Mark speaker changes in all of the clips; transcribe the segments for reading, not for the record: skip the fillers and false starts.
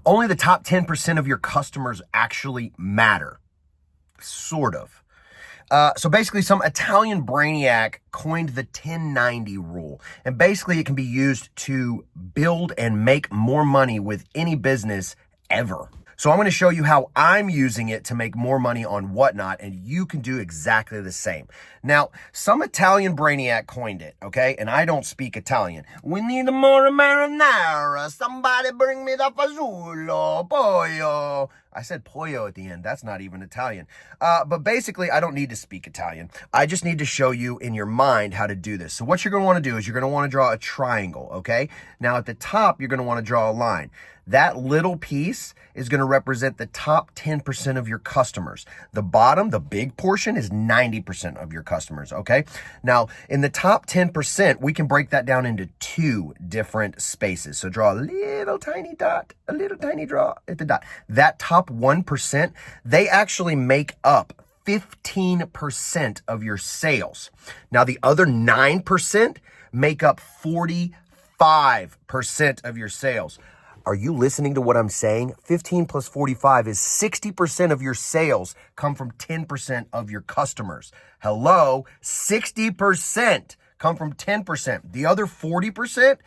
Speaker 1: Only the top 10% of your customers actually matter. Sort of. So basically, some Italian brainiac coined the 1090 rule. And basically, it can be used to build and make more money with any business ever. So I'm going to show you how I'm using it to make more money on Whatnot, and you can do exactly the same. Now, some Italian brainiac coined it, okay? And I don't speak Italian. We need more marinara. Somebody bring me the fagiolo, pollo. I said pollo at the end. That's not even Italian. But basically, I don't need to speak Italian. I just need to show you in your mind how to do this. So what you're going to want to do is you're going to want to draw a triangle, okay? Now, at the top, you're going to want to draw a line. That little piece is going to represent the top 10% of your customers. The bottom, the big portion, is 90% of your customers, okay? Now, in the top 10%, we can break that down into two different spaces. So draw a little tiny dot, a little tiny draw at the dot. That top 1%, they actually make up 15% of your sales. Now, the other 9% make up 45% of your sales. Are you listening to what I'm saying? 15 plus 45 is 60% of your sales come from 10% of your customers. Hello, 60% come from 10%. The other 40%,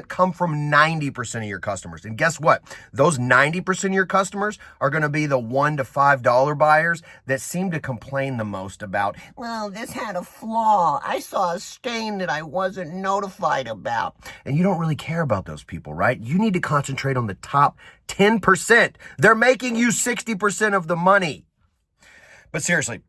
Speaker 1: come from 90% of your customers. And guess what? Those 90% of your customers are going to be the $1 to $5 buyers that seem to complain the most about, well, this had a flaw. I saw a stain that I wasn't notified about. And you don't really care about those people, right? You need to concentrate on the top 10%. They're making you 60% of the money. But seriously,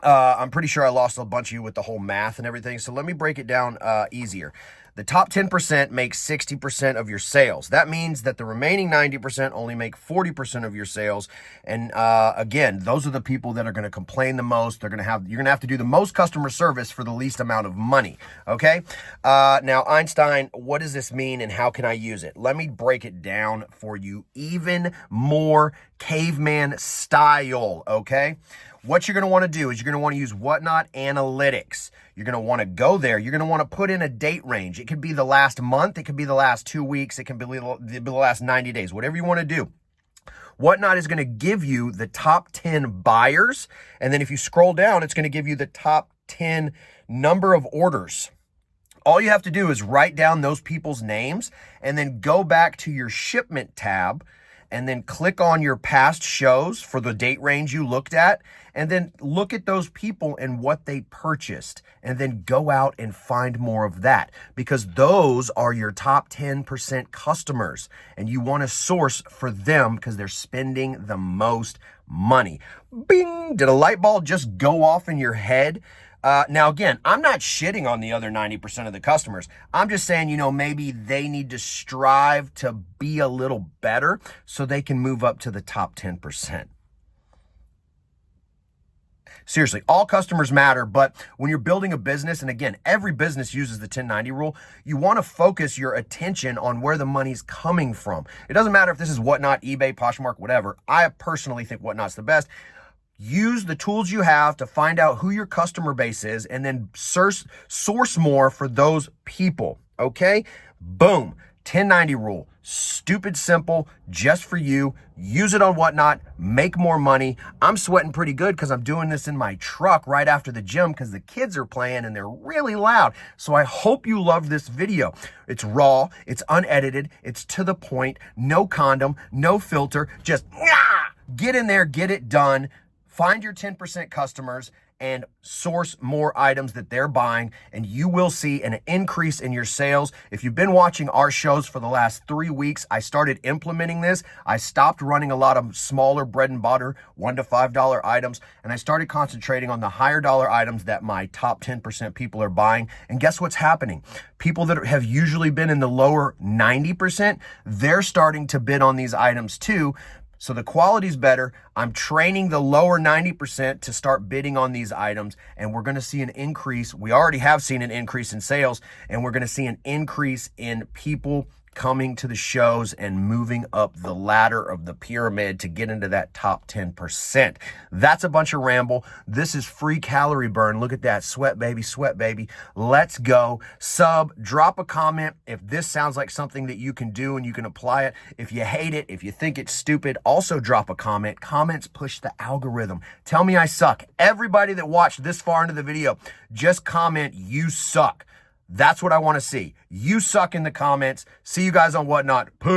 Speaker 1: I'm pretty sure I lost a bunch of you with the whole math and everything. So let me break it down easier. The top 10% makes 60% of your sales. That means that the remaining 90% only make 40% of your sales. And again, those are the people that are going to complain the most. You're going to have to do the most customer service for the least amount of money. Okay. Now, Einstein, what does this mean and how can I use it? Let me break it down for you even more caveman style. Okay. What you're going to want to do is you're going to want to use Whatnot Analytics. You're going to want to go there. You're going to want to put in a date range. It could be the last month. It could be the last 2 weeks. It can be the last 90 days, whatever you want to do. Whatnot is going to give you the top 10 buyers. And then if you scroll down, it's going to give you the top 10 number of orders. All you have to do is write down those people's names and then go back to your shipment tab and then click on your past shows for the date range you looked at, and then look at those people and what they purchased, and then go out and find more of that, because those are your top 10% customers, and you want to source for them because they're spending the most money. Bing! Did a light bulb just go off in your head? Now, again, I'm not shitting on the other 90% of the customers. I'm just saying, maybe they need to strive to be a little better so they can move up to the top 10%. Seriously, all customers matter, but when you're building a business, and again, every business uses the 1090 rule, you want to focus your attention on where the money's coming from. It doesn't matter if this is Whatnot, eBay, Poshmark, whatever. I personally think Whatnot's the best. Use the tools you have to find out who your customer base is and then source more for those people, okay? Boom, 1090 rule. Stupid simple, just for you. Use it on Whatnot, make more money. I'm sweating pretty good because I'm doing this in my truck right after the gym because the kids are playing and they're really loud. So I hope you love this video. It's raw, it's unedited, it's to the point, no condom, no filter, just get in there, get it done. Find your 10% customers and source more items that they're buying, and you will see an increase in your sales. If you've been watching our shows for the last 3 weeks, I started implementing this. I stopped running a lot of smaller bread and butter, $1 to $5 items, and I started concentrating on the higher dollar items that my top 10% people are buying. And guess what's happening? People that have usually been in the lower 90%, they're starting to bid on these items too. So the quality's better. I'm training the lower 90% to start bidding on these items, and we're going to see an increase. We already have seen an increase in sales, and we're going to see an increase in people coming to the shows and moving up the ladder of the pyramid to get into that top 10%. That's a bunch of ramble. This is free calorie burn. Look at that. Sweat, baby. Sweat, baby. Let's go. Drop a comment if this sounds like something that you can do and you can apply it. If you hate it, if you think it's stupid, also drop a comment. Comments push the algorithm. Tell me I suck. Everybody that watched this far into the video, just comment, you suck. That's what I want to see. You suck in the comments. See you guys on Whatnot. Peace.